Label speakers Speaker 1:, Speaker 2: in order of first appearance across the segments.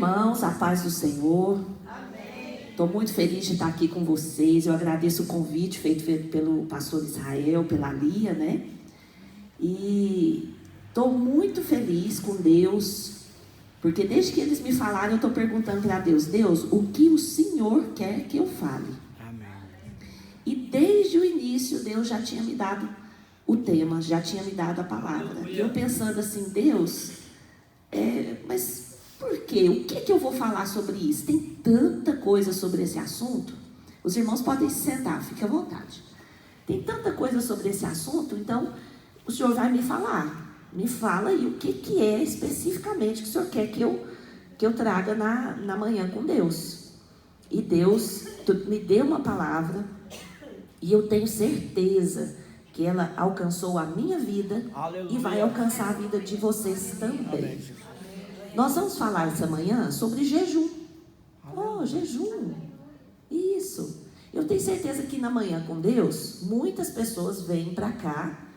Speaker 1: irmãos, a paz do Senhor. Estou muito feliz de estar aqui com vocês. Eu agradeço o convite feito pelo pastor Israel, pela Lia, né? E estou muito feliz com Deus, porque desde que eles me falaram, eu estou perguntando para Deus: Deus, o que o Senhor quer que eu fale?
Speaker 2: Amém.
Speaker 1: E desde o início, Deus já tinha me dado o tema, já tinha me dado a palavra. E eu pensando assim: Deus, mas por quê? O que eu vou falar sobre isso? Tem tanta coisa sobre esse assunto. Os irmãos podem se sentar, fique à vontade. Tem tanta coisa sobre esse assunto, então o Senhor vai me falar. Me fala aí o que é especificamente que o Senhor quer que eu traga na manhã com Deus. E Deus me deu uma palavra, e eu tenho certeza que ela alcançou a minha vida. Aleluia. E vai alcançar a vida de vocês também. Amém. Nós vamos falar essa manhã sobre jejum. Oh, jejum. Isso. Eu tenho certeza que na manhã com Deus, muitas pessoas vêm para cá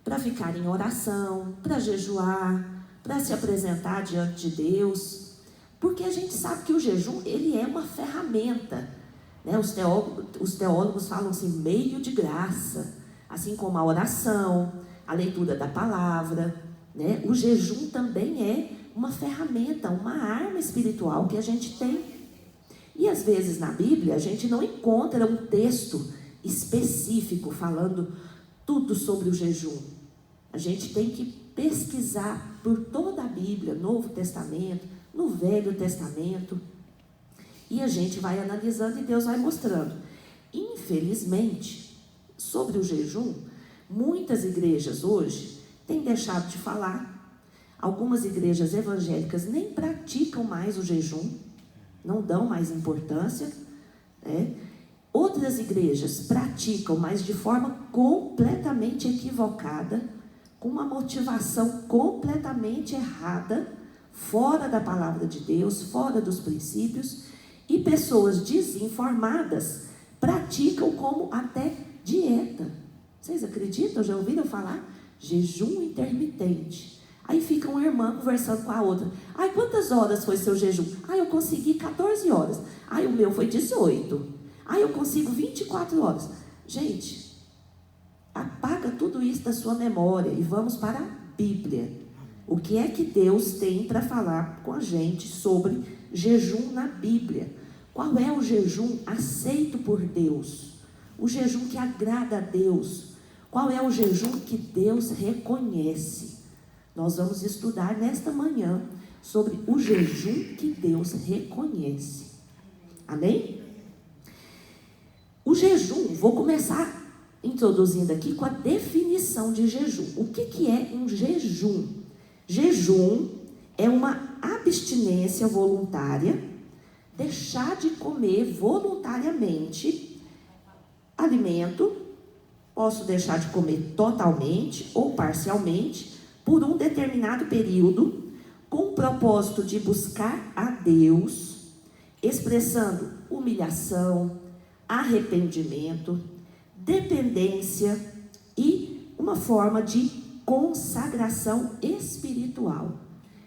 Speaker 1: para ficar em oração, para jejuar, para se apresentar diante de Deus. Porque a gente sabe que o jejum, ele é uma ferramenta, né? Os teólogos falam assim, meio de graça. Assim como a oração, a leitura da palavra, né? O jejum também é uma ferramenta, uma arma espiritual que a gente tem. E às vezes na Bíblia a gente não encontra um texto específico falando tudo sobre o jejum. A gente tem que pesquisar por toda a Bíblia, Novo Testamento, no Velho Testamento. E a gente vai analisando e Deus vai mostrando. Infelizmente, sobre o jejum, muitas igrejas hoje têm deixado de falar. Algumas igrejas evangélicas nem praticam mais o jejum, não dão mais importância, né? Outras igrejas praticam, mas de forma completamente equivocada, com uma motivação completamente errada, fora da palavra de Deus, fora dos princípios, e pessoas desinformadas praticam como até dieta. Vocês acreditam? Já ouviram falar? Jejum intermitente. Aí fica uma irmã conversando com a outra. Ai, quantas horas foi seu jejum? Ai, eu consegui 14 horas. Ai, o meu foi 18. Ai, eu consigo 24 horas. Gente, apaga tudo isso da sua memória e vamos para a Bíblia. O que é que Deus tem para falar com a gente sobre jejum na Bíblia? Qual é o jejum aceito por Deus? O jejum que agrada a Deus? Qual é o jejum que Deus reconhece? Nós vamos estudar nesta manhã sobre o jejum que Deus reconhece. Amém? O jejum, vou começar introduzindo aqui com a definição de jejum. O que é um jejum? Jejum é uma abstinência voluntária, deixar de comer voluntariamente alimento. Posso deixar de comer totalmente ou parcialmente por um determinado período, com o propósito de buscar a Deus, expressando humilhação, arrependimento, dependência e uma forma de consagração espiritual.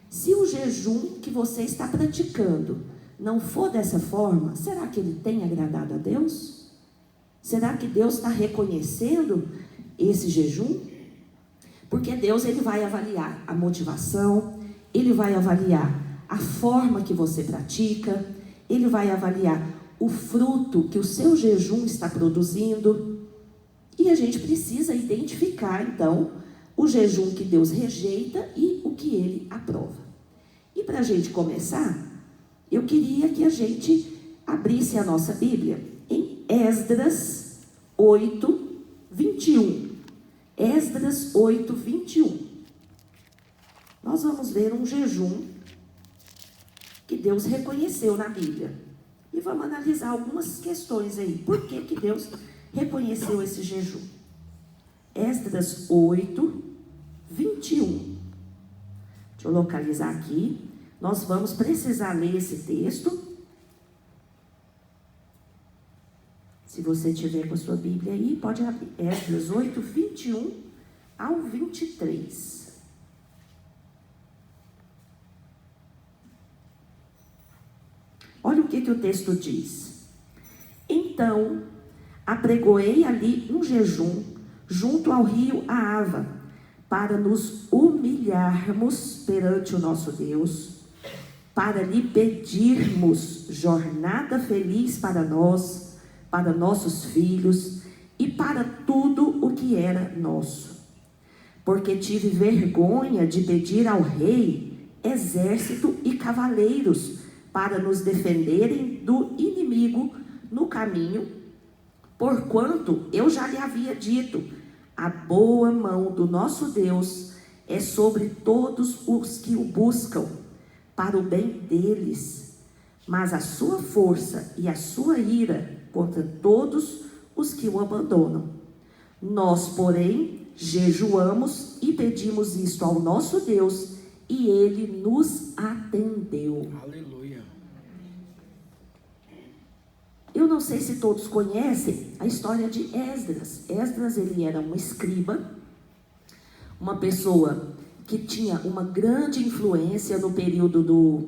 Speaker 1: Se o jejum que você está praticando não for dessa forma, será que ele tem agradado a Deus? Será que Deus está reconhecendo esse jejum? Porque Deus, ele vai avaliar a motivação, ele vai avaliar a forma que você pratica, ele vai avaliar o fruto que o seu jejum está produzindo. E a gente precisa identificar, então, o jejum que Deus rejeita e o que ele aprova. E para a gente começar, eu queria que a gente abrisse a nossa Bíblia em Esdras 8, 21. Esdras 8, 21. Nós vamos ver um jejum que Deus reconheceu na Bíblia. E vamos analisar algumas questões aí. Por que Deus reconheceu esse jejum? Esdras 8, 21. Deixa eu localizar aqui. Nós vamos precisar ler esse texto. Se você tiver com a sua Bíblia aí, pode abrir. Esdras 8, 21 ao 23. que o texto diz. Então, apregoei ali um jejum junto ao rio Ahava, para nos humilharmos perante o nosso Deus, para lhe pedirmos jornada feliz para nós, para nossos filhos e para tudo o que era nosso. Porque tive vergonha de pedir ao rei exército e cavaleiros para nos defenderem do inimigo no caminho, porquanto eu já lhe havia dito: a boa mão do nosso Deus é sobre todos os que o buscam, para o bem deles, mas a sua força e a sua ira contra todos os que o abandonam. Nós, porém, jejuamos e pedimos isto ao nosso Deus, e ele nos atendeu.
Speaker 2: Aleluia.
Speaker 1: Eu não sei se todos conhecem a história de Esdras. Esdras, ele era um escriba, uma pessoa que tinha uma grande influência no período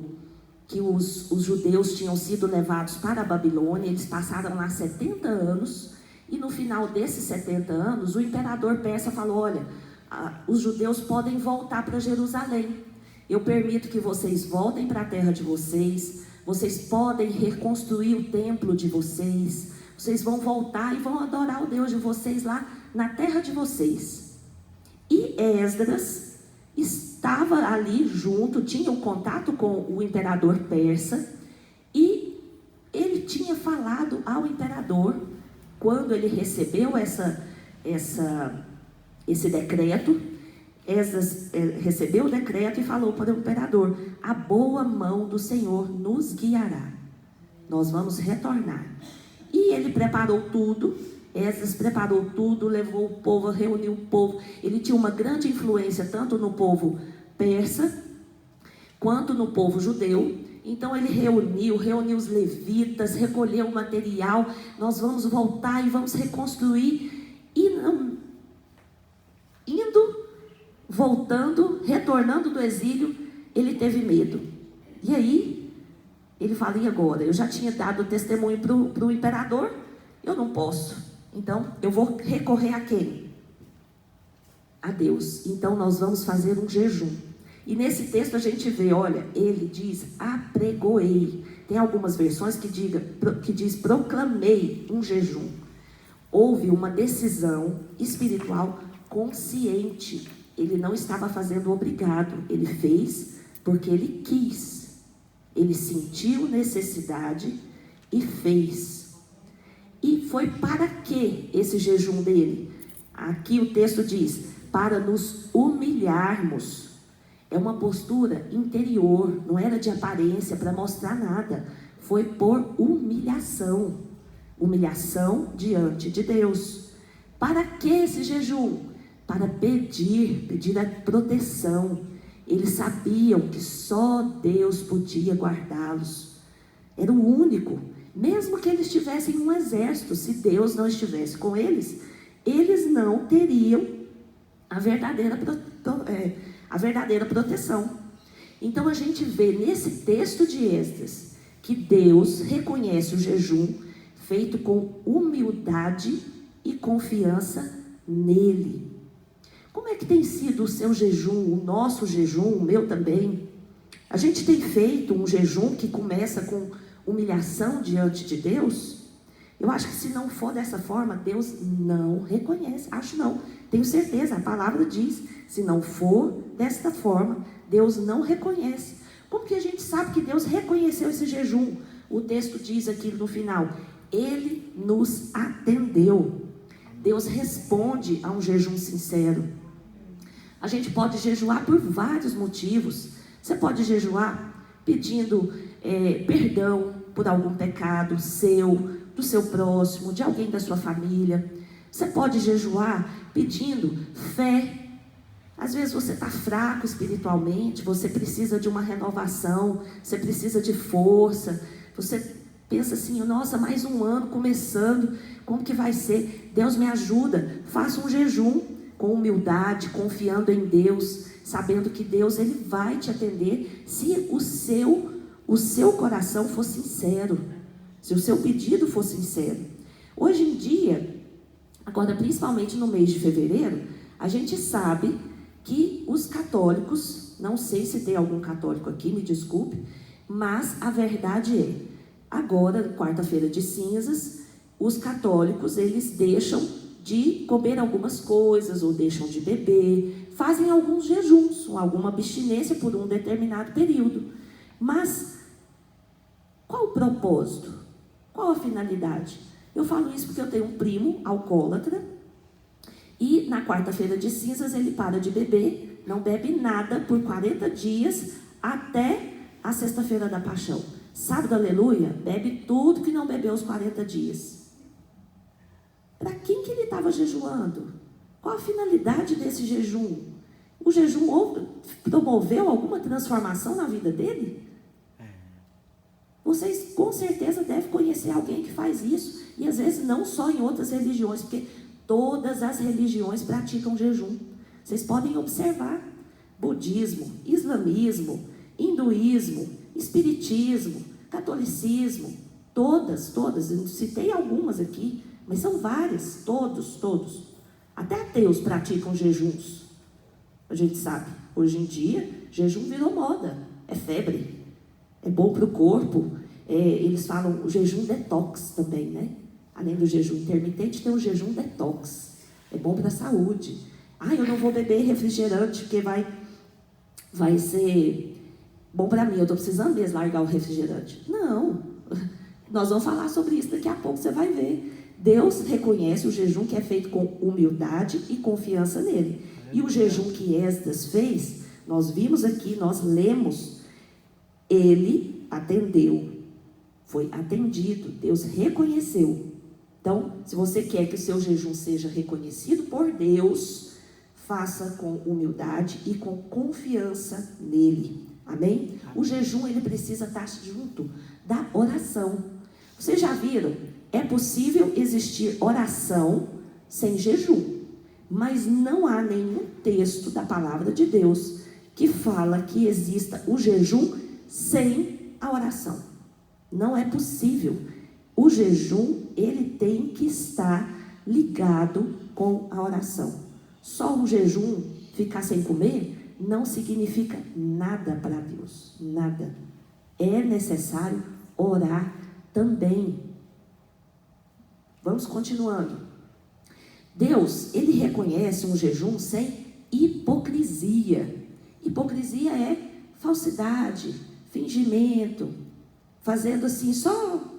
Speaker 1: que os judeus tinham sido levados para a Babilônia. Eles passaram lá 70 anos, e no final desses 70 anos, o imperador persa falou: olha, os judeus podem voltar para Jerusalém. Eu permito que vocês voltem para a terra de vocês. Vocês podem reconstruir o templo de vocês. Vocês vão voltar e vão adorar o Deus de vocês lá na terra de vocês. E Esdras estava ali junto, tinha um contato com o imperador persa, e ele tinha falado ao imperador, quando ele recebeu esse decreto. Esdras recebeu o decreto e falou para o imperador: a boa mão do Senhor nos guiará, nós vamos retornar. E ele preparou tudo. Esdras preparou tudo, levou o povo, reuniu o povo. Ele tinha uma grande influência tanto no povo persa quanto no povo judeu. Então ele reuniu os levitas, recolheu o material. Nós vamos voltar e vamos reconstruir. E voltando, retornando do exílio, ele teve medo. E aí, ele fala: e agora? Eu já tinha dado testemunho para o imperador, eu não posso. Então, eu vou recorrer a quem? A Deus. Então, nós vamos fazer um jejum. E nesse texto a gente vê, olha, ele diz: apregoei. Tem algumas versões que diz proclamei um jejum. Houve uma decisão espiritual consciente. Ele não estava fazendo obrigado, ele fez porque ele quis. Ele sentiu necessidade e fez. E foi para que esse jejum dele? Aqui o texto diz: para nos humilharmos. É uma postura interior, não era de aparência para mostrar nada. Foi por humilhação. Humilhação diante de Deus. Para que esse jejum? Para pedir a proteção. Eles sabiam que só Deus podia guardá-los. Era o único. Mesmo que eles tivessem um exército, se Deus não estivesse com eles, eles não teriam a verdadeira proteção. Então a gente vê nesse texto de Esdras que Deus reconhece o jejum feito com humildade e confiança nele. Como é que tem sido o seu jejum, o nosso jejum, o meu também? A gente tem feito um jejum que começa com humilhação diante de Deus? Eu acho que se não for dessa forma, Deus não reconhece. Acho não, tenho certeza, a palavra diz: se não for desta forma, Deus não reconhece. Como que a gente sabe que Deus reconheceu esse jejum? O texto diz aqui no final: ele nos atendeu. Deus responde a um jejum sincero. A gente pode jejuar por vários motivos. Você pode jejuar pedindo perdão por algum pecado seu, do seu próximo, de alguém da sua família. Você pode jejuar pedindo fé. Às vezes você está fraco espiritualmente, você precisa de uma renovação, você precisa de força. Você pensa assim: nossa, mais um ano começando, como que vai ser? Deus me ajuda. Faça um jejum com humildade, confiando em Deus, sabendo que Deus ele vai te atender se o seu o seu coração for sincero, se o seu pedido for sincero. Hoje em dia, agora principalmente no mês de fevereiro, a gente sabe que os católicos, não sei se tem algum católico aqui, me desculpe, mas a verdade é, agora, quarta-feira de cinzas, os católicos, eles deixam de comer algumas coisas, ou deixam de beber, fazem alguns jejuns, alguma abstinência por um determinado período. Mas, qual o propósito? Qual a finalidade? Eu falo isso porque eu tenho um primo alcoólatra, e na quarta-feira de cinzas ele para de beber, não bebe nada por 40 dias, até a sexta-feira da paixão. Sábado, aleluia, bebe tudo que não bebeu os 40 dias. Para quem que ele estava jejuando? Qual a finalidade desse jejum? O jejum promoveu alguma transformação na vida dele? Vocês com certeza devem conhecer alguém que faz isso. E às vezes não só em outras religiões, porque todas as religiões praticam jejum. Vocês podem observar. Budismo, islamismo, hinduísmo, espiritismo, catolicismo, todas, eu citei algumas aqui, mas são várias, todos. Até ateus praticam jejuns. A gente sabe, hoje em dia, jejum virou moda, é febre, é bom para o corpo. Eles falam o jejum detox também, né? Além do jejum intermitente, tem o jejum detox, é bom para a saúde. Eu não vou beber refrigerante, porque vai ser bom para mim, eu estou precisando mesmo largar o refrigerante. Não, nós vamos falar sobre isso daqui a pouco, você vai ver. Deus reconhece o jejum que é feito com humildade e confiança nele. E o jejum que Esdras fez, nós vimos aqui, nós lemos, ele atendeu, foi atendido, Deus reconheceu. Então, se você quer que o seu jejum seja reconhecido por Deus, faça com humildade e com confiança nele. Amém? O jejum, ele precisa estar junto da oração. Vocês já viram? É possível existir oração sem jejum, mas não há nenhum texto da palavra de Deus que fala que exista o jejum sem a oração. Não é possível. O jejum, ele tem que estar ligado com a oração. Só o jejum, ficar sem comer, não significa nada para Deus, nada. É necessário orar também. Vamos continuando. Deus, ele reconhece um jejum sem hipocrisia. Hipocrisia é falsidade, fingimento, fazendo assim só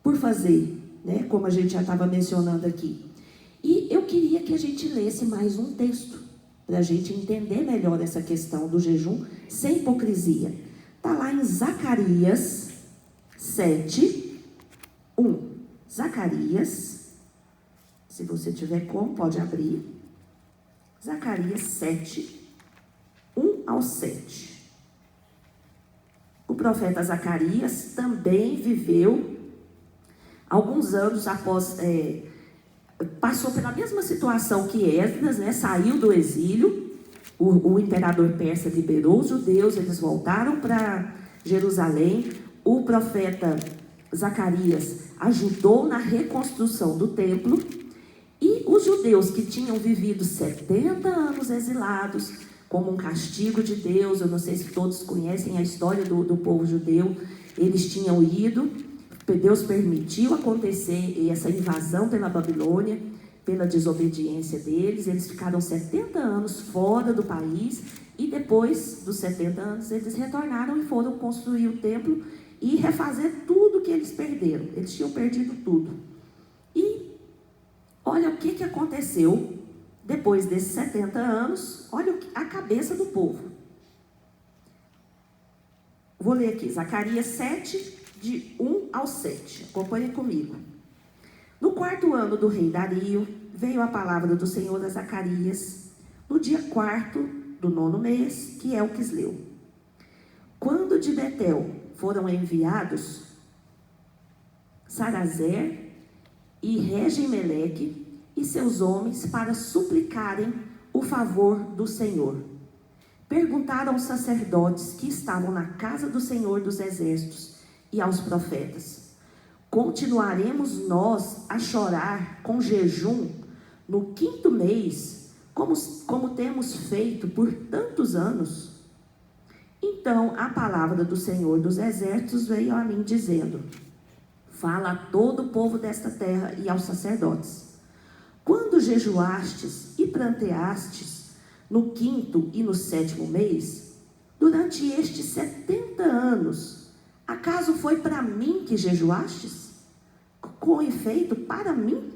Speaker 1: por fazer, né? Como a gente já estava mencionando aqui. E eu queria que a gente lesse mais um texto, para a gente entender melhor essa questão do jejum sem hipocrisia. Está lá em Zacarias 7, 1. Zacarias, se você tiver como, pode abrir. Zacarias 7, 1 ao 7. O profeta Zacarias também viveu alguns anos após, passou pela mesma situação que Esdras, né? Saiu do exílio, o imperador persa liberou os judeus, eles voltaram para Jerusalém. O profeta Zacarias ajudou na reconstrução do templo, e os judeus que tinham vivido 70 anos exilados, como um castigo de Deus, eu não sei se todos conhecem a história do povo judeu, eles tinham ido, Deus permitiu acontecer essa invasão pela Babilônia, pela desobediência deles, eles ficaram 70 anos fora do país, e depois dos 70 anos eles retornaram e foram construir o templo e refazer tudo que eles perderam. Eles tinham perdido tudo. E olha o que aconteceu depois desses 70 anos. Olha a cabeça do povo. Vou ler aqui, Zacarias 7, de 1 ao 7. Acompanhe comigo. No 4º ano do rei Dario, veio a palavra do Senhor a Zacarias, no dia 4º do 9º mês, que é o Quisleu. Quando de Betel foram enviados Sarazer e Regem-Meleque e seus homens para suplicarem o favor do Senhor. perguntaram aos sacerdotes que estavam na casa do Senhor dos Exércitos e aos profetas: continuaremos nós a chorar com jejum no 5º mês, como temos feito por tantos anos? Então a palavra do Senhor dos Exércitos veio a mim dizendo: fala a todo o povo desta terra e aos sacerdotes: quando jejuastes e pranteastes no 5º e no 7º mês, durante estes 70 anos, acaso foi para mim que jejuastes? Com efeito, para mim?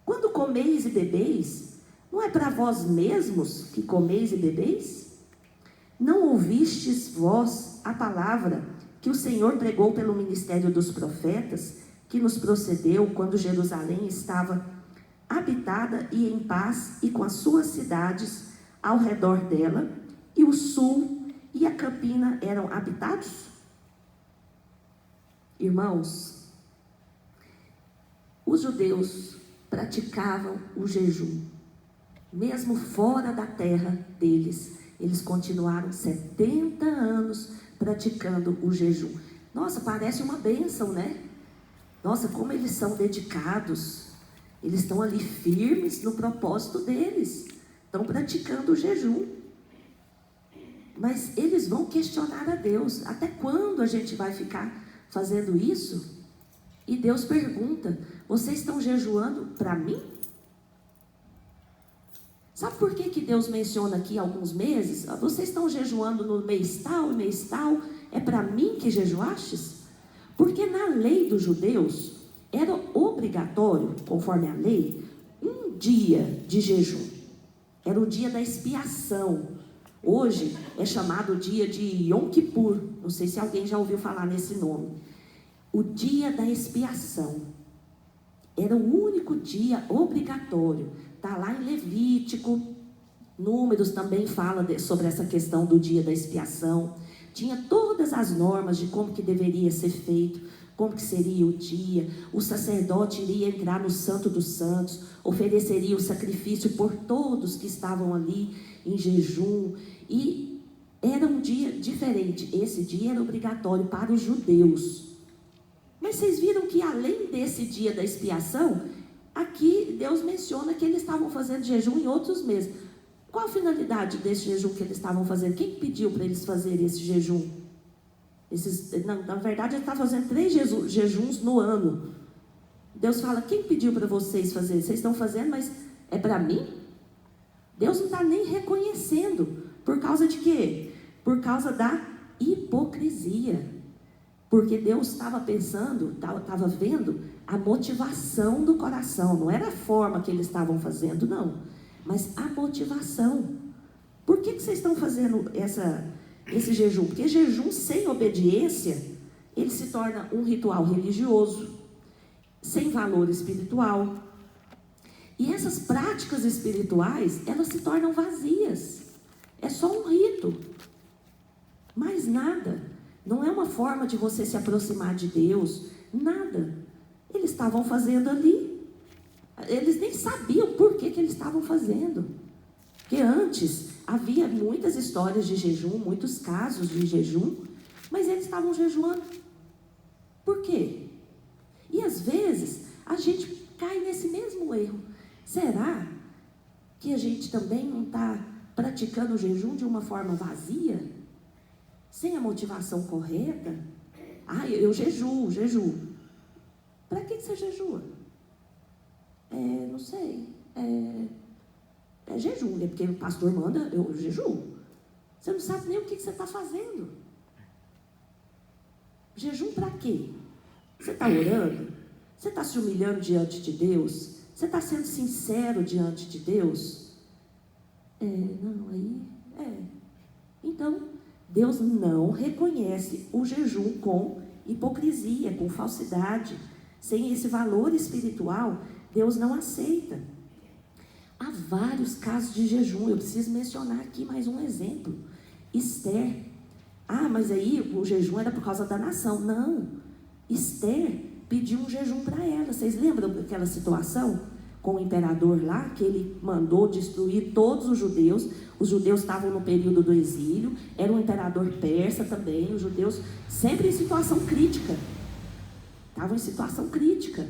Speaker 1: Quando comeis e bebeis, não é para vós mesmos que comeis e bebeis? Não ouvistes vós a palavra que o Senhor pregou pelo ministério dos profetas, que nos procedeu quando Jerusalém estava habitada e em paz, e com as suas cidades ao redor dela, e o sul e a campina eram habitados? Irmãos, os judeus praticavam o jejum, mesmo fora da terra deles. Eles continuaram 70 anos praticando o jejum. Nossa, parece uma bênção, né? Nossa, como eles são dedicados. Eles estão ali firmes no propósito deles. Estão praticando o jejum. Mas eles vão questionar a Deus: até quando a gente vai ficar fazendo isso? E Deus pergunta: vocês estão jejuando para mim? Sabe por que Deus menciona aqui alguns meses? Vocês estão jejuando no mês tal e mês tal, é para mim que jejuastes? Porque na lei dos judeus era obrigatório, conforme a lei, um dia de jejum. Era o dia da expiação. Hoje é chamado o dia de Yom Kippur. Não sei se alguém já ouviu falar nesse nome. O dia da expiação. Era o único dia obrigatório. Está lá em Levítico. Números também fala sobre essa questão do dia da expiação. Tinha todas as normas de como que deveria ser feito, como que seria o dia. O sacerdote iria entrar no Santo dos Santos, ofereceria o sacrifício por todos que estavam ali em jejum. E era um dia diferente. Esse dia era obrigatório para os judeus. Mas vocês viram que além desse dia da expiação, aqui Deus menciona que eles estavam fazendo jejum em outros meses. Qual a finalidade desse jejum que eles estavam fazendo? Quem pediu para eles fazerem esse jejum? Na verdade, ele está fazendo 3 jejuns no ano. Deus fala: quem pediu para vocês fazerem? Vocês estão fazendo, mas é para mim? Deus não está nem reconhecendo. Por causa de quê? Por causa da hipocrisia. Porque Deus estava pensando, estava vendo a motivação do coração. Não era a forma que eles estavam fazendo, não. Mas a motivação. Por que vocês estão fazendo esse jejum? Porque jejum sem obediência, ele se torna um ritual religioso, sem valor espiritual. E essas práticas espirituais, elas se tornam vazias. É só um rito. Mais nada. Não é uma forma de você se aproximar de Deus. Nada. Eles estavam fazendo ali. Eles nem sabiam por que eles estavam fazendo. Porque antes havia muitas histórias de jejum, muitos casos de jejum, mas eles estavam jejuando. Por quê? E às vezes a gente cai nesse mesmo erro. Será que a gente também não está praticando o jejum de uma forma vazia? Sem a motivação correta? Eu jejuo. Para que você jejua? Não sei. É jejum, né? Porque o pastor manda, eu jejuo. Você não sabe nem o que você está fazendo. Jejum para quê? Você está orando? Você está se humilhando diante de Deus? Você está sendo sincero diante de Deus? Então, Deus não reconhece o jejum com hipocrisia, com falsidade. Sem esse valor espiritual, Deus não aceita. Há vários casos de jejum. Eu preciso mencionar aqui mais um exemplo. Esther. Mas aí o jejum era por causa da nação. Não. Esther pediu um jejum para ela. Vocês lembram daquela situação? com o imperador lá, que ele mandou destruir todos os judeus. Os judeus estavam no período do exílio, era um imperador persa também, os judeus sempre em situação crítica. Estavam em situação crítica.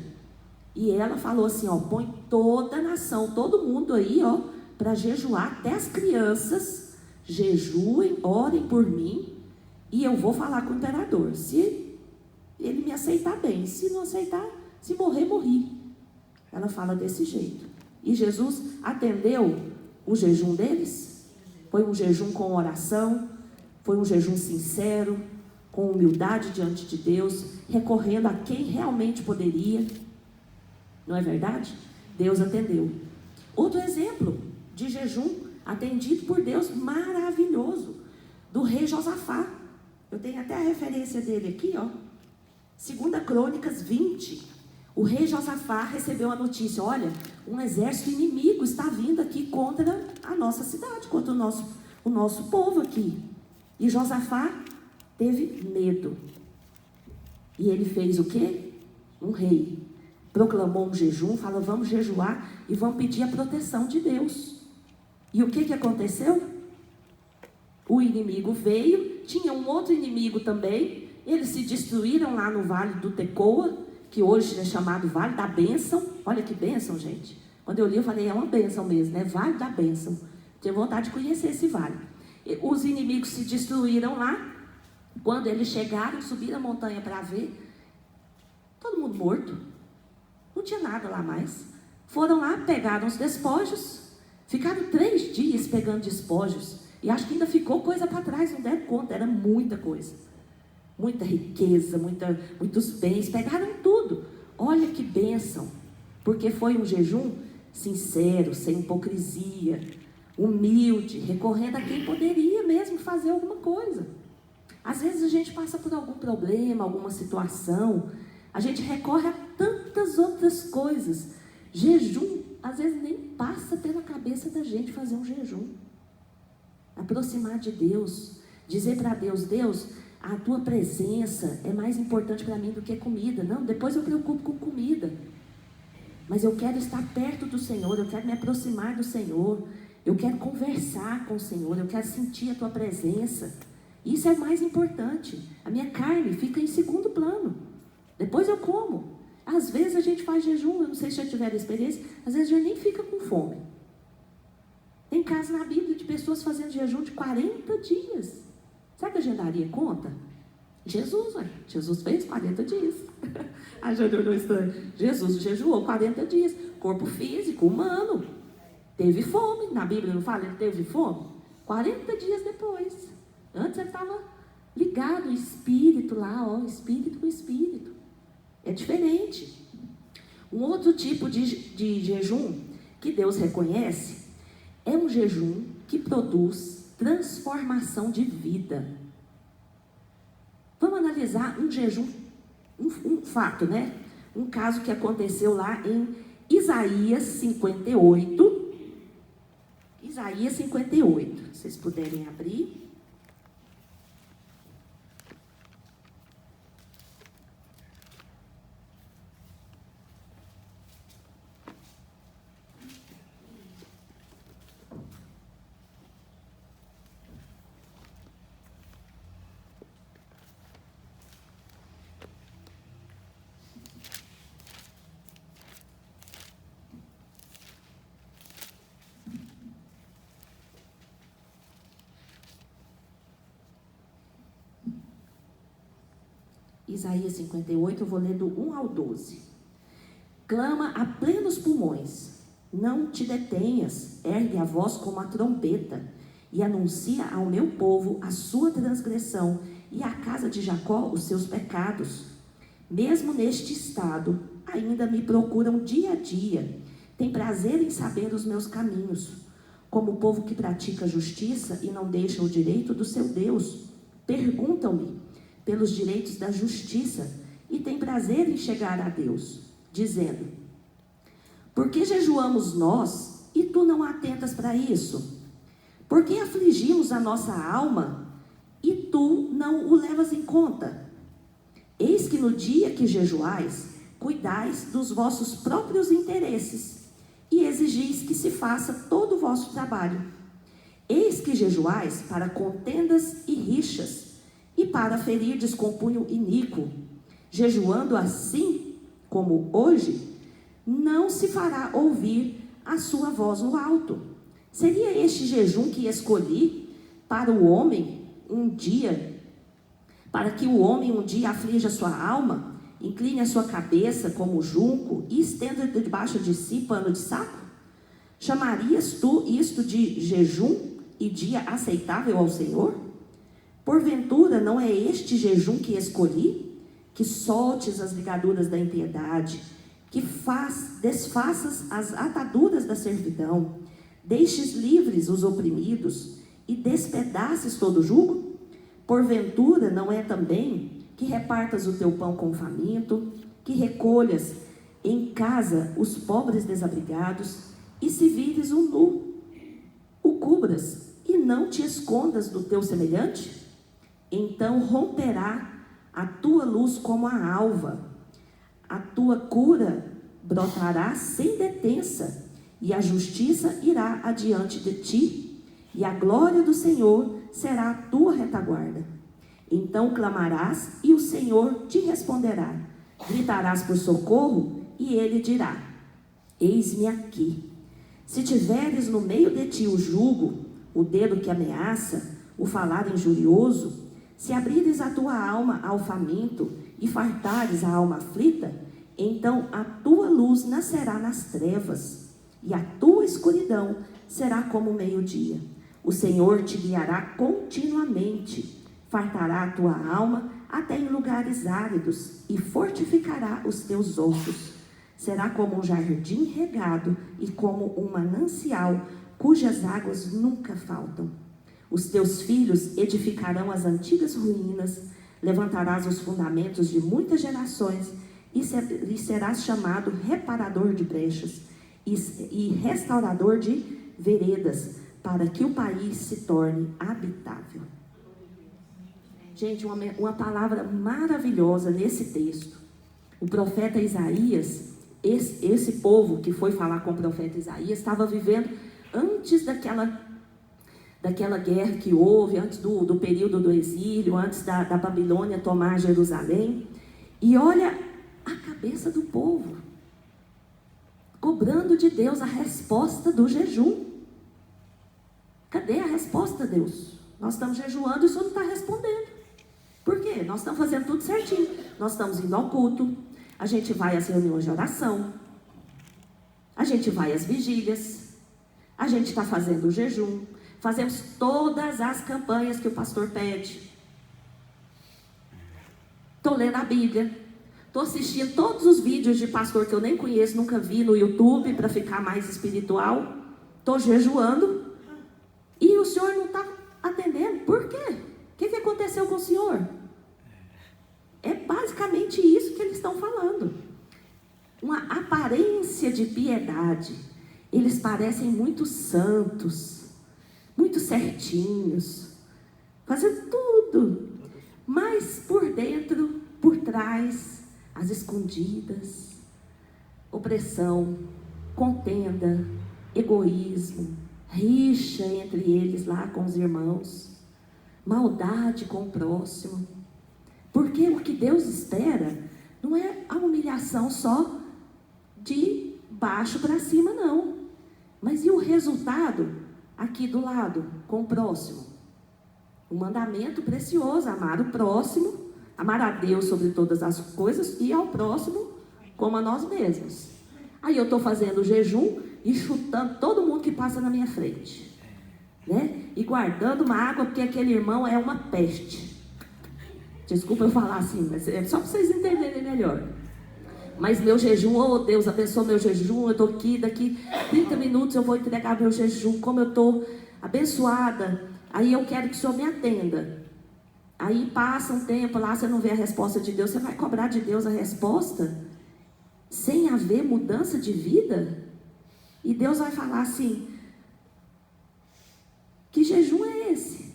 Speaker 1: E ela falou assim, ó, põe toda a nação, todo mundo aí, ó, para jejuar, até as crianças, jejuem, orem por mim, e eu vou falar com o imperador. Se ele me aceitar bem, se não aceitar, se morrer, morri. Ela fala desse jeito. E Jesus atendeu o jejum deles. Foi um jejum com oração, foi um jejum sincero, com humildade diante de Deus, recorrendo a quem realmente poderia. Não é verdade? Deus atendeu. Outro exemplo de jejum atendido por Deus, maravilhoso, do rei Josafá. Eu tenho até a referência dele aqui, ó. 2 Crônicas 20. O rei Josafá recebeu a notícia, olha, um exército inimigo está vindo aqui contra a nossa cidade, contra o nosso povo aqui. E Josafá teve medo. E ele fez o quê? Um rei. Proclamou um jejum, falou, vamos jejuar e vamos pedir a proteção de Deus. E o que aconteceu? O inimigo veio, tinha um outro inimigo também, eles se destruíram lá no Vale do Tecoa, que hoje é chamado Vale da Bênção. Olha que bênção, gente. Quando eu li, eu falei, é uma bênção mesmo, né? Vale da Bênção. Tinha vontade de conhecer esse vale. E os inimigos se destruíram lá. Quando eles chegaram, subiram a montanha para ver, todo mundo morto. Não tinha nada lá mais. Foram lá, pegaram os despojos, ficaram 3 dias pegando despojos. E acho que ainda ficou coisa para trás, não deram conta, era muita coisa. Muita riqueza, muitos bens, pegaram tudo. Olha que bênção, porque foi um jejum sincero, sem hipocrisia, humilde, recorrendo a quem poderia mesmo fazer alguma coisa. Às vezes a gente passa por algum problema, alguma situação, a gente recorre a tantas outras coisas. Jejum, às vezes nem passa pela cabeça da gente fazer um jejum. Aproximar de Deus, dizer para Deus, Deus, a tua presença é mais importante para mim do que comida. Não, depois eu preocupo com comida. Mas eu quero estar perto do Senhor, eu quero me aproximar do Senhor, eu quero conversar com o Senhor, eu quero sentir a tua presença. Isso é mais importante. A minha carne fica em segundo plano. Depois eu como. Às vezes a gente faz jejum, eu não sei se já tiveram experiência, às vezes a gente nem fica com fome. Tem casos na Bíblia de pessoas fazendo jejum de 40 dias. Será que a gente daria conta? Jesus fez 40 dias. A gente olhou estranho. Jesus jejuou 40 dias. Corpo físico, humano. Teve fome. Na Bíblia não fala, ele teve fome? 40 dias depois. Antes ele estava ligado, espírito lá, ó, espírito com espírito. É diferente. Um outro tipo de jejum que Deus reconhece é um jejum que produz transformação de vida. Vamos analisar um jejum, um fato, né? Um caso que aconteceu lá em Isaías 58. Isaías 58. Se vocês puderem abrir. Isaías 58, eu vou ler do 1 ao 12. Clama a plenos pulmões, não te detenhas, ergue a voz como a trombeta, e anuncia ao meu povo a sua transgressão, e à casa de Jacó os seus pecados. Mesmo neste estado, ainda me procuram dia a dia, tem prazer em saber os meus caminhos, como o povo que pratica justiça e não deixa o direito do seu Deus. Perguntam-me pelos direitos da justiça, e tem prazer em chegar a Deus, dizendo: por que jejuamos nós, e tu não atentas para isso? Por que afligimos a nossa alma, e tu não o levas em conta? Eis que no dia que jejuais, cuidais dos vossos próprios interesses, exigis que se faça todo o vosso trabalho. Eis que jejuais para contendas e rixas, e para ferirdes com punho iníquo. Jejuando assim, como hoje, não se fará ouvir a sua voz no alto. Seria este jejum que escolhi para o homem um dia, para que o homem um dia aflija sua alma, incline a sua cabeça como junco e estenda debaixo de si pano de saco? Chamarias tu isto de jejum e dia aceitável ao Senhor? Porventura não é este jejum que escolhi? Que soltes as ligaduras da impiedade, que desfaças as ataduras da servidão, deixes livres os oprimidos e despedaces todo o jugo? Porventura não é também que repartas o teu pão com o faminto, que recolhas em casa os pobres desabrigados, e se vires um nu, o cubras, e não te escondas do teu semelhante? Então romperá a tua luz como a alva, a tua cura brotará sem detença, e a justiça irá adiante de ti, e a glória do Senhor será a tua retaguarda. Então clamarás, e o Senhor te responderá. Gritarás por socorro, e ele dirá: eis-me aqui. Se tiveres no meio de ti o jugo, o dedo que ameaça, o falar injurioso, se abrires a tua alma ao faminto e fartares a alma aflita, então a tua luz nascerá nas trevas, e a tua escuridão será como o meio-dia. O Senhor te guiará continuamente, fartará a tua alma até em lugares áridos, e fortificará os teus ossos. Será como um jardim regado e como um manancial, cujas águas nunca faltam. Os teus filhos edificarão as antigas ruínas, levantarás os fundamentos de muitas gerações, e serás chamado reparador de brechas e restaurador de veredas, para que o país se torne habitável. Gente, uma palavra maravilhosa nesse texto. O profeta Isaías, esse povo que foi falar com o profeta Isaías, estava vivendo antes daquela guerra que houve, antes do período do exílio, antes da Babilônia tomar Jerusalém. E olha a cabeça do povo, cobrando de Deus a resposta do jejum. Cadê a resposta, Deus? Nós estamos jejuando e o Senhor não está respondendo. Por quê? Nós estamos fazendo tudo certinho. Nós estamos indo ao culto, a gente vai às reuniões de oração, a gente vai às vigílias, a gente está fazendo o jejum, fazemos todas as campanhas que o pastor pede. Estou lendo a Bíblia, estou assistindo todos os vídeos de pastor que eu nem conheço, nunca vi no YouTube para ficar mais espiritual. Estou jejuando e o Senhor não está atendendo. Por quê? O que aconteceu com o Senhor? É basicamente isso que eles estão falando. Uma aparência de piedade. Eles parecem muito santos, muito certinhos, fazendo tudo. Mas por dentro, por trás, as escondidas, opressão, contenda, egoísmo, rixa entre eles lá com os irmãos, maldade com o próximo. Porque o que Deus espera não é a humilhação só de baixo para cima, não. Mas e o resultado aqui do lado, com o próximo? Um mandamento precioso: amar o próximo, amar a Deus sobre todas as coisas e ao próximo como a nós mesmos. Aí eu estou fazendo o jejum e chutando todo mundo que passa na minha frente, né? E guardando uma água porque aquele irmão é uma peste. Desculpa eu falar assim, mas é só para vocês entenderem melhor. Mas meu jejum, oh Deus, abençoa meu jejum, eu estou aqui, daqui 30 minutos eu vou entregar meu jejum, como eu estou abençoada, aí eu quero que o Senhor me atenda. Aí passa um tempo lá, você não vê a resposta de Deus, você vai cobrar de Deus a resposta, sem haver mudança de vida? E Deus vai falar assim: que jejum é esse?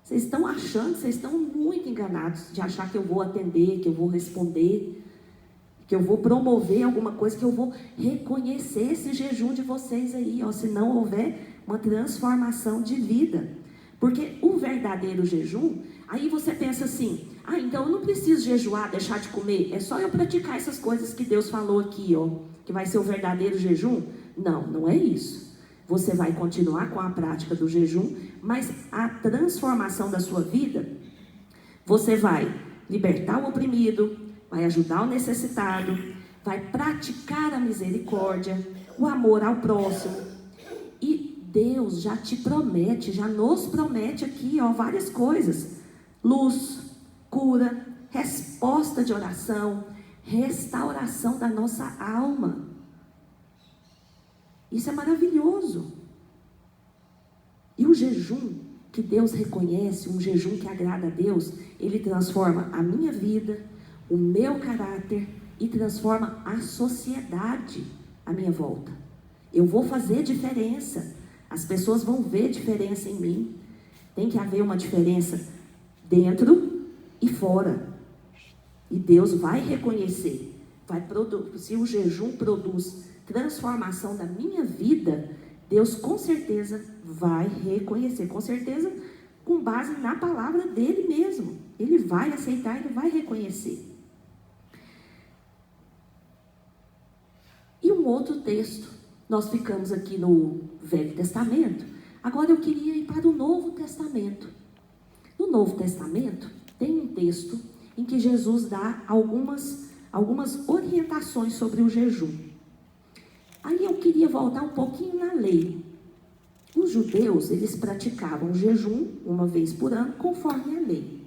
Speaker 1: Vocês estão achando, vocês estão muito enganados de achar que eu vou atender, que eu vou responder, que eu vou promover alguma coisa, que eu vou reconhecer esse jejum de vocês aí, ó, se não houver uma transformação de vida. Porque o verdadeiro jejum, aí você pensa assim, então eu não preciso jejuar, deixar de comer, é só eu praticar essas coisas que Deus falou aqui, ó, que vai ser o verdadeiro jejum. Não, não é isso. Você vai continuar com a prática do jejum, mas a transformação da sua vida, você vai libertar o oprimido, vai ajudar o necessitado, vai praticar a misericórdia, o amor ao próximo. E Deus já te promete, já nos promete aqui, ó, várias coisas. Luz, cura, resposta de oração, restauração da nossa alma. Isso é maravilhoso. E o jejum que Deus reconhece, um jejum que agrada a Deus, ele transforma a minha vida, o meu caráter e transforma a sociedade à minha volta. Eu vou fazer diferença. As pessoas vão ver diferença em mim. Tem que haver uma diferença dentro e fora. E Deus vai reconhecer. Se o jejum produz transformação da minha vida, Deus com certeza vai reconhecer. Com certeza, com base na palavra dele mesmo. Ele vai aceitar, ele vai reconhecer. E um outro texto, nós ficamos aqui no Velho Testamento, agora eu queria ir para o Novo Testamento. No Novo Testamento, tem um texto em que Jesus dá algumas orientações sobre o jejum. Aí eu queria voltar um pouquinho na lei. Os judeus, eles praticavam jejum uma vez por ano, conforme a lei.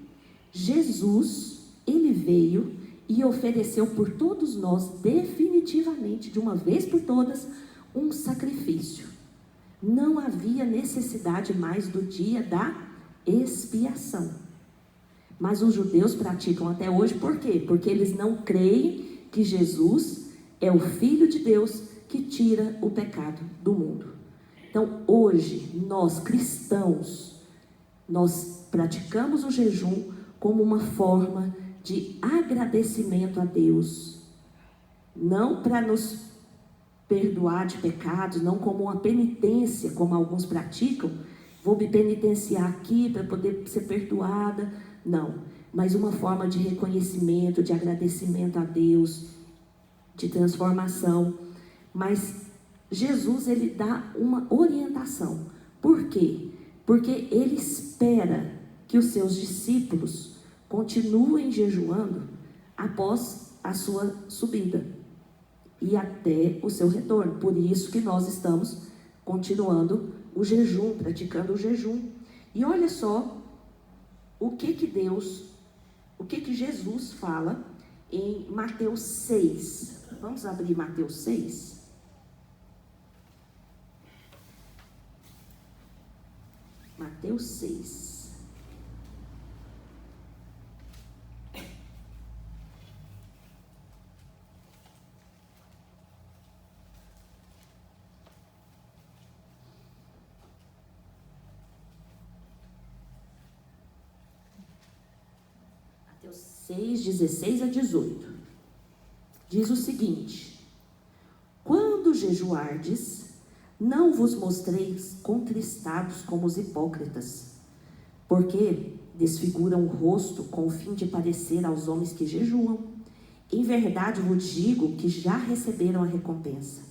Speaker 1: Jesus, ele veio e ofereceu por todos nós, definitivamente, de uma vez por todas, um sacrifício. Não havia necessidade mais do dia da expiação. Mas os judeus praticam até hoje, por quê? Porque eles não creem que Jesus é o Filho de Deus que tira o pecado do mundo. Então, hoje, nós cristãos, nós praticamos o jejum como uma forma de agradecimento a Deus. Não para nos perdoar de pecados, não como uma penitência, como alguns praticam. Vou me penitenciar aqui para poder ser perdoada. Não, mas uma forma de reconhecimento, de agradecimento a Deus, de transformação. Mas Jesus, ele dá uma orientação. Por quê? Porque ele espera que os seus discípulos continuem jejuando após a sua subida e até o seu retorno. Por isso que nós estamos continuando o jejum, praticando o jejum. E olha só o que Jesus fala em Mateus 6. Vamos abrir Mateus 6. Mateus 6. Mateus 6, 16 a 18. Diz o seguinte: quando jejuardes, não vos mostreis contristados como os hipócritas, porque desfiguram o rosto com o fim de parecer aos homens que jejuam. Em verdade vos digo que já receberam a recompensa.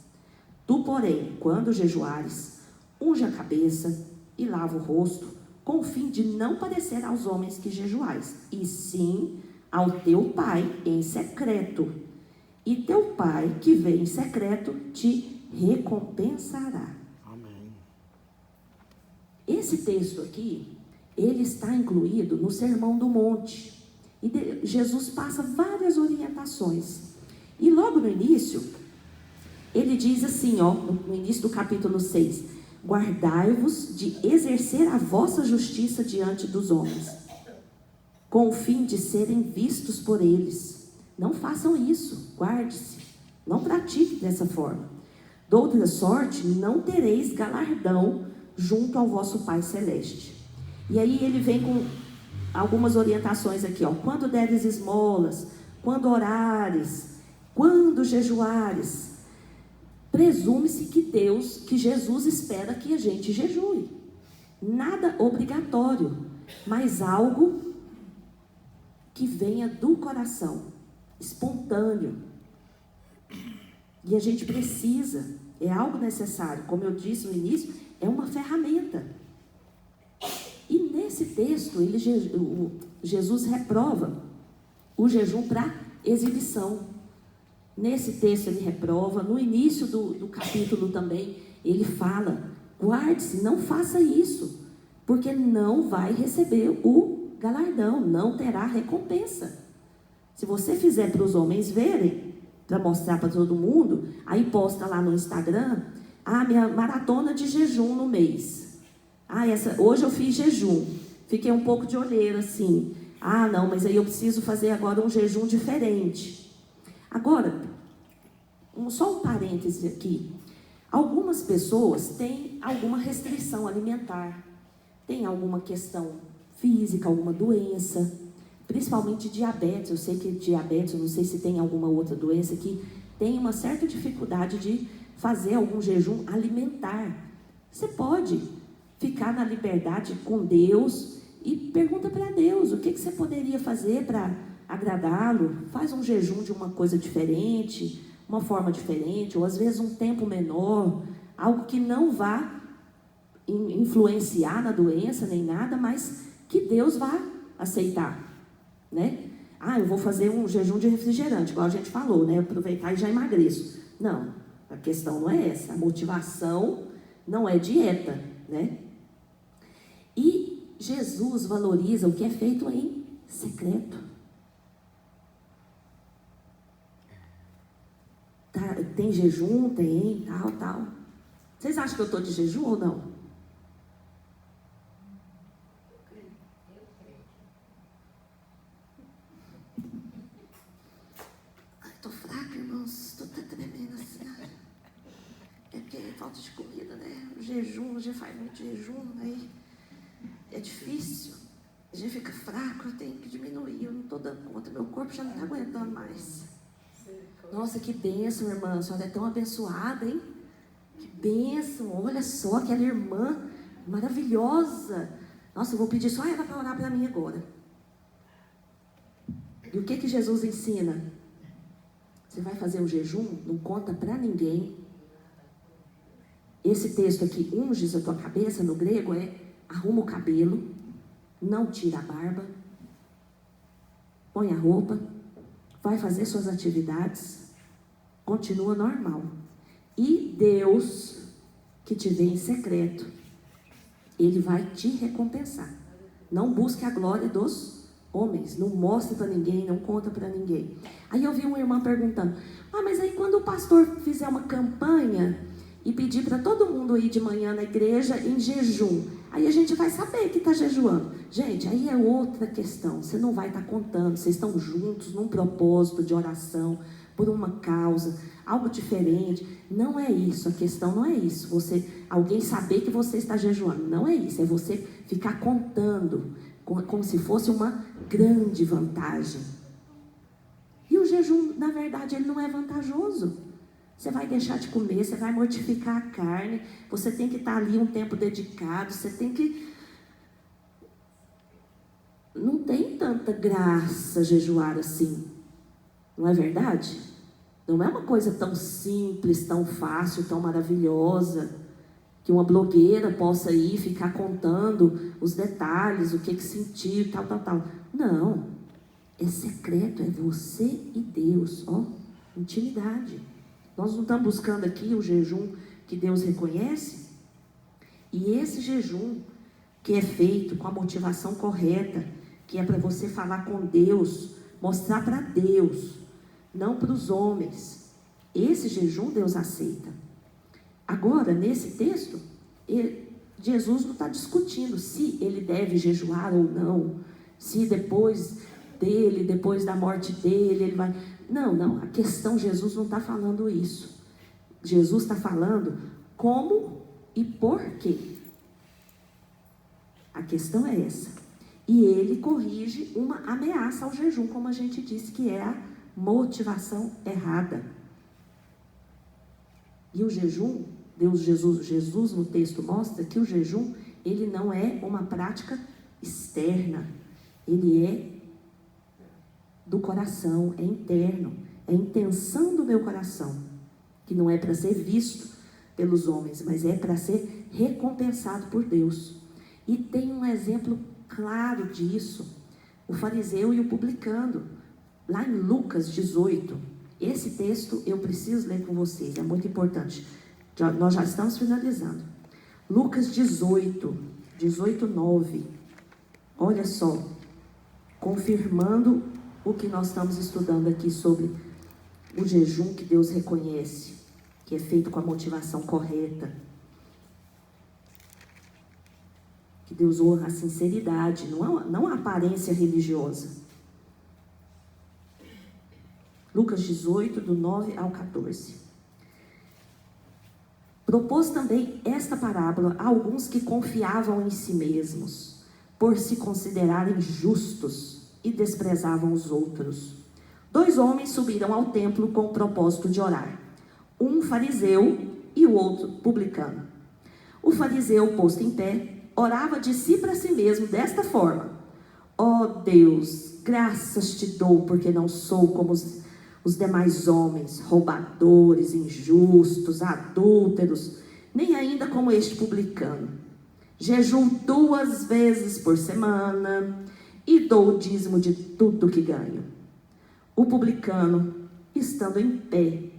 Speaker 1: Tu, porém, quando jejuares, unge a cabeça e lava o rosto, com o fim de não parecer aos homens que jejuais, e sim ao teu Pai em secreto. E teu Pai que vê em secreto te recompensará. Amém. Esse texto aqui, ele está incluído no Sermão do Monte. E Jesus passa várias orientações. E logo no início, ele diz assim, no início do capítulo 6, guardai-vos de exercer a vossa justiça diante dos homens, com o fim de serem vistos por eles. Não façam isso, guarde-se, não pratique dessa forma. De outra sorte, não tereis galardão junto ao vosso Pai Celeste. E aí ele vem com algumas orientações aqui, quando deres esmolas, quando orares, Quando jejuares, presume-se que Jesus espera que a gente jejue. Nada obrigatório, mas algo que venha do coração, espontâneo. E a gente precisa, é algo necessário. Como eu disse no início, é uma ferramenta. E nesse texto, Jesus reprova o jejum para exibição. Nesse texto ele reprova, no início do capítulo também, ele fala, guarde-se, não faça isso, porque não vai receber o galardão, não terá recompensa. Se você fizer para os homens verem, para mostrar para todo mundo, aí posta lá no Instagram, minha maratona de jejum no mês. Hoje eu fiz jejum, fiquei um pouco de olheira assim. Não, mas aí eu preciso fazer agora um jejum diferente. Agora, só um parêntese aqui. Algumas pessoas têm alguma restrição alimentar, tem alguma questão física, alguma doença, principalmente diabetes. Eu sei que diabetes, eu não sei se tem alguma outra doença que tem uma certa dificuldade de fazer algum jejum alimentar. Você pode ficar na liberdade com Deus e pergunta para Deus o que você poderia fazer para agradá-lo. Faz um jejum de uma coisa diferente, uma forma diferente, ou às vezes um tempo menor, algo que não vá influenciar na doença nem nada, mas que Deus vá aceitar, né? Eu vou fazer um jejum de refrigerante, igual a gente falou, né? Aproveitar e já emagreço. Não, a questão não é essa. A motivação não é dieta, né? E Jesus valoriza o que é feito em secreto. Tem jejum, tem, tal. Vocês acham que eu estou de jejum ou não? Estou fraca, irmãos. Estou tremendo assim. É porque é falta de comida, né? O jejum, a gente faz muito jejum, aí é difícil. A gente fica fraco, eu tenho que diminuir. Eu não estou dando conta, meu corpo já não está aguentando mais. Nossa, que bênção, irmã. A senhora é tão abençoada, hein? Que bênção. Olha só, aquela irmã maravilhosa. Nossa, eu vou pedir só ela para orar para mim agora. E o que Jesus ensina? Você vai fazer um jejum? Não conta para ninguém. Esse texto aqui, unges a tua cabeça, no grego é arruma o cabelo, não tira a barba, põe a roupa, vai fazer suas atividades, continua normal. E Deus, que te vê em secreto, Ele vai te recompensar. Não busque a glória dos homens, não mostre para ninguém, não conta para ninguém. Aí eu vi uma irmã perguntando, mas aí quando o pastor fizer uma campanha e pedir para todo mundo ir de manhã na igreja em jejum, aí a gente vai saber que está jejuando. Gente, aí é outra questão. Você não vai estar contando. Vocês estão juntos num propósito de oração, por uma causa, algo diferente. Não é isso. A questão não é isso. Alguém saber que você está jejuando. Não é isso. É você ficar contando como se fosse uma grande vantagem. E o jejum, na verdade, ele não é vantajoso. Você vai deixar de comer, você vai mortificar a carne, você tem que estar ali um tempo dedicado, você tem que... Não tem tanta graça jejuar assim, não é verdade? Não é uma coisa tão simples, tão fácil, tão maravilhosa, que uma blogueira possa ir ficar contando os detalhes, o que sentiu, tal. Não, é secreto, é você e Deus, intimidade. Nós não estamos buscando aqui o jejum que Deus reconhece? E esse jejum que é feito com a motivação correta, que é para você falar com Deus, mostrar para Deus, não para os homens. Esse jejum Deus aceita. Agora, nesse texto, Jesus não está discutindo se ele deve jejuar ou não, se depois da morte dele, ele vai... Não, a questão, Jesus não está falando isso. Jesus está falando como e por quê. A questão é essa. E ele corrige uma ameaça ao jejum, como a gente disse, que é a motivação errada. E o jejum, Jesus no texto mostra que o jejum, ele não é uma prática externa, ele é do coração, é interno, é a intenção do meu coração, que não é para ser visto pelos homens, mas é para ser recompensado por Deus. E tem um exemplo claro disso, o fariseu e o publicano, lá em Lucas 18. Esse texto eu preciso ler com vocês, é muito importante. Nós já estamos finalizando. Lucas 18, 9. Olha só, confirmando o que nós estamos estudando aqui sobre o jejum que Deus reconhece, que é feito com a motivação correta, que Deus honra a sinceridade, não a aparência religiosa. Lucas 18, do 9 ao 14. Propôs também esta parábola a alguns que confiavam em si mesmos, por se considerarem justos, e desprezavam os outros. 2 homens subiram ao templo com o propósito de orar, um fariseu e o outro publicano. O fariseu, posto em pé, orava de si para si mesmo desta forma: ó Deus, graças te dou, porque não sou como os demais homens, roubadores, injustos, adúlteros, nem ainda como este publicano. Jejuo 2 vezes por semana e dou o dízimo de tudo que ganho. O publicano, estando em pé,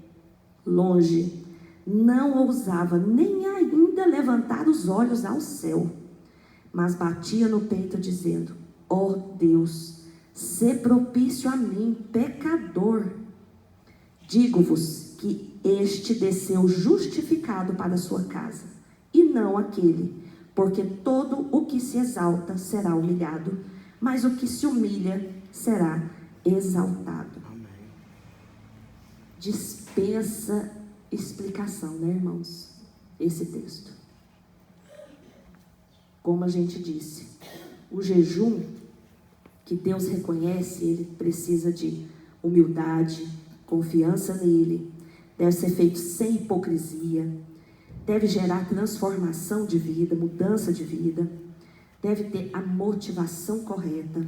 Speaker 1: longe, não ousava nem ainda levantar os olhos ao céu, mas batia no peito dizendo: ó Deus, sê propício a mim, pecador. Digo-vos que este desceu justificado para a sua casa, e não aquele, porque todo o que se exalta será humilhado, mas o que se humilha será exaltado. Amém. Dispensa explicação, né, irmãos? Esse texto. Como a gente disse, o jejum que Deus reconhece, ele precisa de humildade, confiança nele, deve ser feito sem hipocrisia, deve gerar transformação de vida, mudança de vida, deve ter a motivação correta.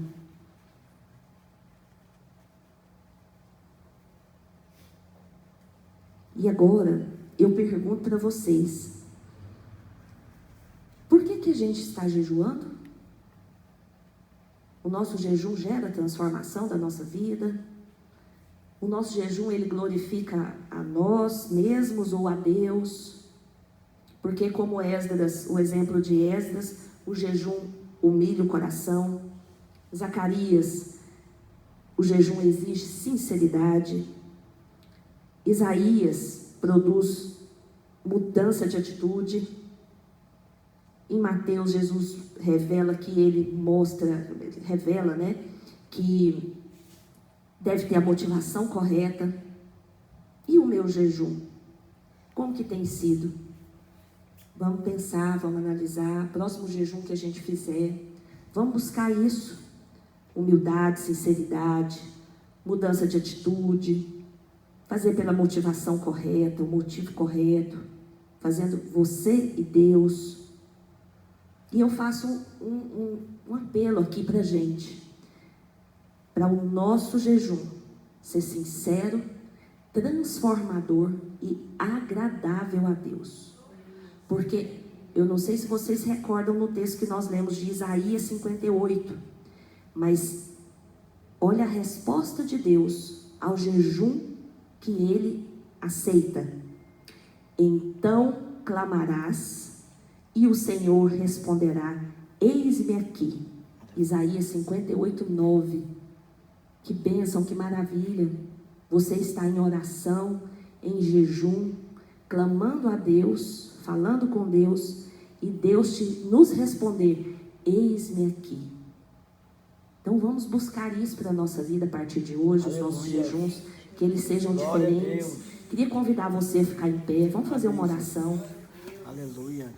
Speaker 1: E agora, eu pergunto para vocês, por que a gente está jejuando? O nosso jejum gera transformação da nossa vida? O nosso jejum, ele glorifica a nós mesmos ou a Deus? Porque como Esdras, o exemplo de Esdras, o jejum humilha o coração. Zacarias, o jejum exige sinceridade. Isaías produz mudança de atitude. Em Mateus, Jesus revela que que deve ter a motivação correta. E o meu jejum? Como que tem sido? Vamos pensar, vamos analisar. Próximo jejum que a gente fizer, vamos buscar isso. Humildade, sinceridade, mudança de atitude, fazer pela motivação correta, o motivo correto, fazendo você e Deus. E eu faço um apelo aqui para a gente, para o nosso jejum ser sincero, transformador e agradável a Deus. Porque eu não sei se vocês recordam no texto que nós lemos de Isaías 58, mas olha a resposta de Deus ao jejum que ele aceita. Então clamarás e o Senhor responderá: eis-me aqui. Isaías 58, 9. Que bênção, que maravilha. Você está em oração, em jejum, clamando a Deus, falando com Deus, e Deus nos responder: eis-me aqui. Então vamos buscar isso para a nossa vida a partir de hoje. Aleluia. Os nossos jejuns, que eles sejam glória diferentes. Queria convidar você a ficar em pé. Vamos fazer uma oração. Aleluia.